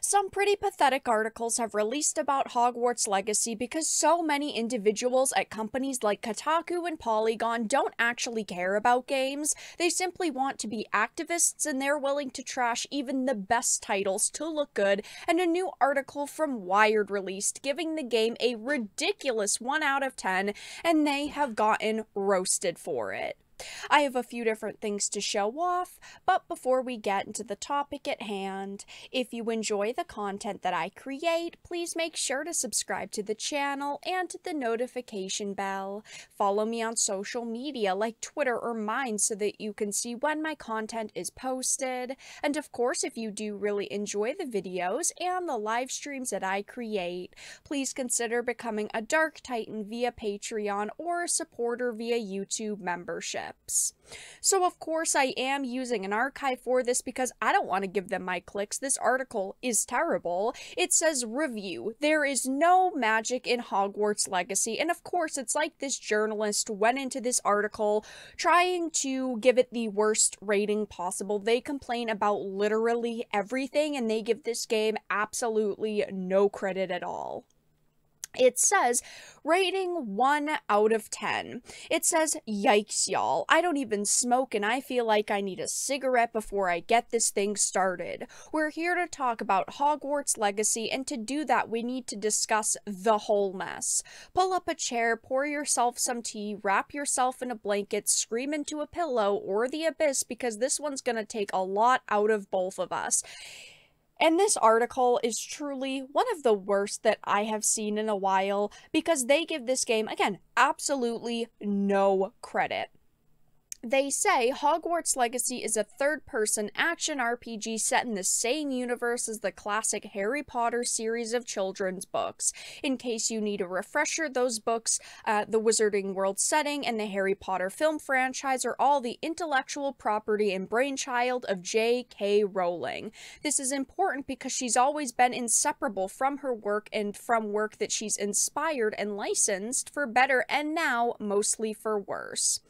Some pretty pathetic articles have released about Hogwarts Legacy because so many individuals at companies like Kotaku and Polygon don't actually care about games. They simply want to be activists and they're willing to trash even the best titles to look good, and a new article from Wired released giving the game a ridiculous 1 out of 10, and they have gotten roasted for it. I have a few different things to show off, but before we get into the topic at hand, if you enjoy the content that I create, please make sure to subscribe to the channel and to the notification bell. Follow me on social media like Twitter or mine so that you can see when my content is posted. And of course, if you do really enjoy the videos and the live streams that I create, please consider becoming a Dark Titan via Patreon or a supporter via YouTube membership. So of course I am using an archive for this because I don't want to give them my clicks. This article is terrible. It says review. There is no magic in Hogwarts Legacy. And of course it's like this journalist went into this article trying to give it the worst rating possible. They complain about literally everything and they give this game absolutely no credit at all. It says, rating 1 out of 10. It says, yikes, y'all. I don't even smoke and I feel like I need a cigarette before I get this thing started. We're here to talk about Hogwarts Legacy, and to do that, we need to discuss the whole mess. Pull up a chair, pour yourself some tea, wrap yourself in a blanket, scream into a pillow or the abyss, because this one's gonna take a lot out of both of us. And this article is truly one of the worst that I have seen in a while because they give this game, again, absolutely no credit. They say Hogwarts Legacy is a third-person action RPG set in the same universe as the classic Harry Potter series of children's books. In case you need a refresher, those books, the Wizarding World setting, and the Harry Potter film franchise are all the intellectual property and brainchild of J.K. Rowling. This is important because she's always been inseparable from her work and from work that she's inspired and licensed, for better and now mostly for worse.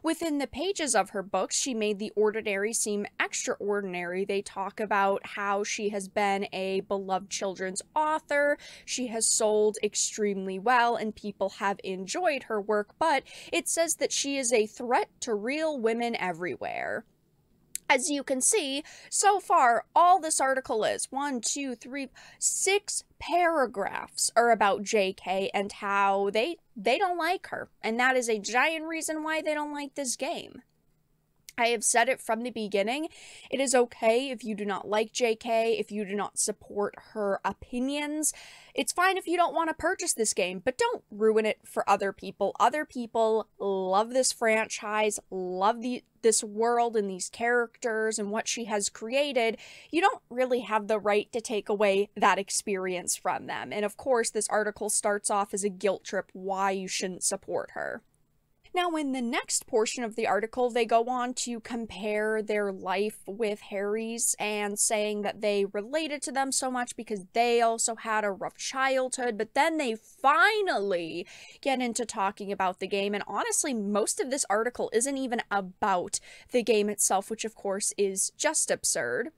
Within the pages of her books, she made the ordinary seem extraordinary. They talk about how she has been a beloved children's author, she has sold extremely well, and people have enjoyed her work, but it says that she is a threat to real women everywhere. As you can see, so far, all this article is 6 paragraphs are about JK and how they don't like her. And that is a giant reason why they don't like this game. I have said it from the beginning. It is okay if you do not like JK, if you do not support her opinions. It's fine if you don't want to purchase this game, but don't ruin it for other people. Other people love this franchise, love this world and these characters and what she has created. You don't really have the right to take away that experience from them. And of course, this article starts off as a guilt trip why you shouldn't support her. Now, in the next portion of the article, they go on to compare their life with Harry's and saying that they related to them so much because they also had a rough childhood, but then they finally get into talking about the game, and honestly, most of this article isn't even about the game itself, which of course is just absurd.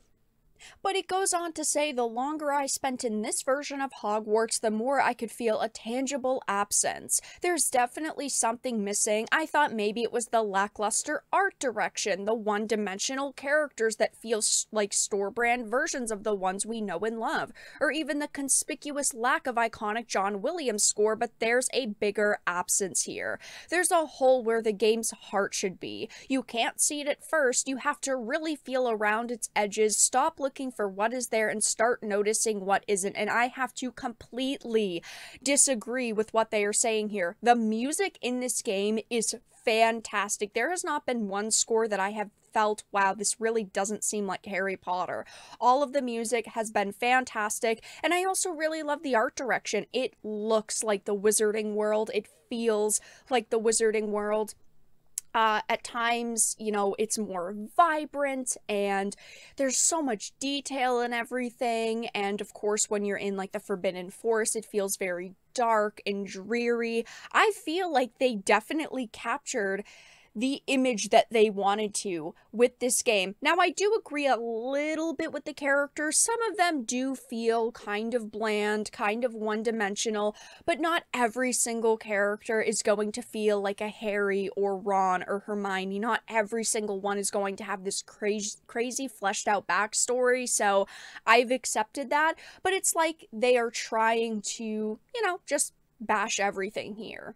But it goes on to say the longer I spent in this version of Hogwarts, the more I could feel a tangible absence. There's definitely something missing. I thought maybe it was the lackluster art direction, the one-dimensional characters that feel like store-brand versions of the ones we know and love, or even the conspicuous lack of iconic John Williams score, but there's a bigger absence here. There's a hole where the game's heart should be. You can't see it at first, you have to really feel around its edges, stop looking for what is there and start noticing what isn't, and I have to completely disagree with what they are saying here. The music in this game is fantastic. There has not been one score that I have felt, wow, this really doesn't seem like Harry Potter. All of the music has been fantastic, and I also really love the art direction. It looks like the Wizarding World. It feels like the Wizarding World. At times, you know, it's more vibrant and there's so much detail in everything. And of course, when you're in like the Forbidden Forest, it feels very dark and dreary. I feel like they definitely captured the image that they wanted to with this game. Now, I do agree a little bit with the characters. Some of them do feel kind of bland, kind of one-dimensional, but not every single character is going to feel like a Harry or Ron or Hermione. Not every single one is going to have this crazy fleshed out backstory, so I've accepted that, but it's like they are trying to, just bash everything here.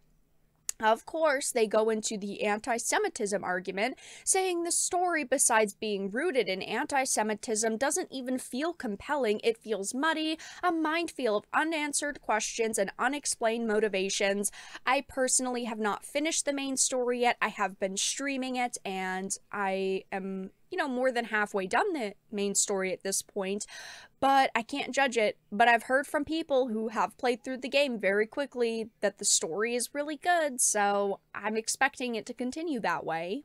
Of course, they go into the anti-Semitism argument, saying the story, besides being rooted in anti-Semitism, doesn't even feel compelling. It feels muddy, a minefield of unanswered questions and unexplained motivations. I personally have not finished the main story yet. I have been streaming it, and I am, more than halfway done the main story at this point, but I can't judge it. But I've heard from people who have played through the game very quickly that the story is really good, so I'm expecting it to continue that way.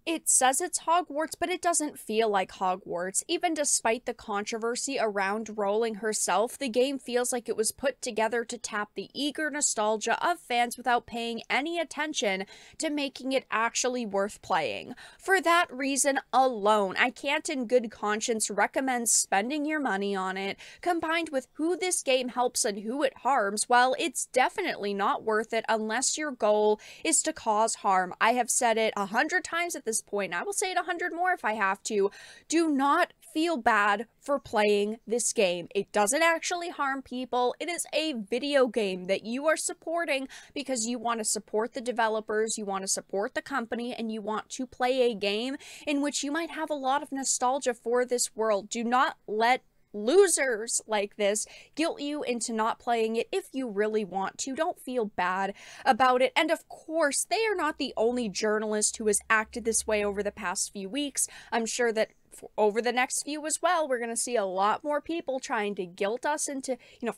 It says it's Hogwarts, but it doesn't feel like Hogwarts. Even despite the controversy around Rowling herself, the game feels like it was put together to tap the eager nostalgia of fans without paying any attention to making it actually worth playing. For that reason alone, I can't in good conscience recommend spending your money on it. Combined with who this game helps and who it harms, well, it's definitely not worth it unless your goal is to cause harm. I have said it 100 times at this point. I will say it 100 more if I have to. Do not feel bad for playing this game. It doesn't actually harm people. It is a video game that you are supporting because you want to support the developers, you want to support the company, and you want to play a game in which you might have a lot of nostalgia for this world. Do not let losers like this guilt you into not playing it if you really want to. Don't feel bad about it. And of course, they are not the only journalist who has acted this way over the past few weeks. I'm sure that over the next few as well, we're going to see a lot more people trying to guilt us into,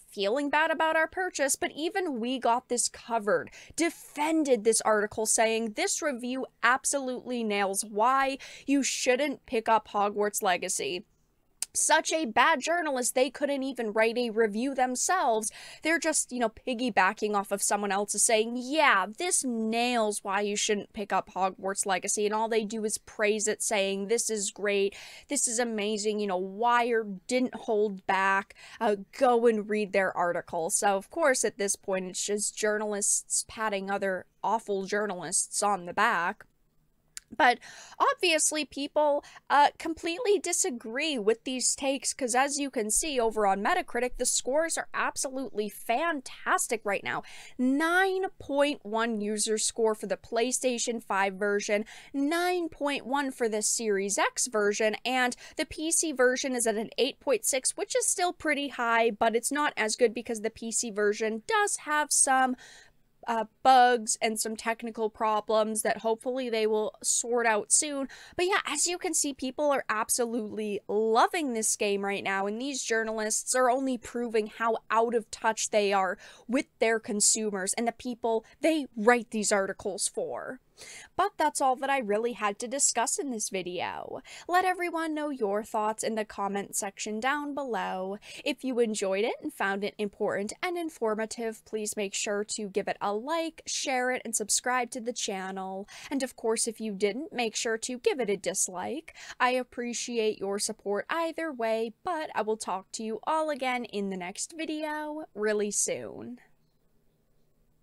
feeling bad about our purchase. But even We Got This Covered defended this article, saying this review absolutely nails why you shouldn't pick up Hogwarts Legacy. Such a bad journalist, they couldn't even write a review themselves. They're just, piggybacking off of someone else's saying, yeah, this nails why you shouldn't pick up Hogwarts Legacy, and all they do is praise it, saying, this is great, this is amazing, Wire didn't hold back. Go and read their article. So, of course, at this point, it's just journalists patting other awful journalists on the back. But obviously people completely disagree with these takes because, as you can see over on Metacritic, the scores are absolutely fantastic right now. 9.1 user score for the PlayStation 5 version, 9.1 for the Series X version, and the PC version is at an 8.6, which is still pretty high, but it's not as good because the PC version does have some bugs and some technical problems that hopefully they will sort out soon. But yeah, as you can see, people are absolutely loving this game right now, and these journalists are only proving how out of touch they are with their consumers and the people they write these articles for. But that's all that I really had to discuss in this video. Let everyone know your thoughts in the comment section down below. If you enjoyed it and found it important and informative, please make sure to give it a like, share it, and subscribe to the channel. And of course, if you didn't, make sure to give it a dislike. I appreciate your support either way, but I will talk to you all again in the next video really soon.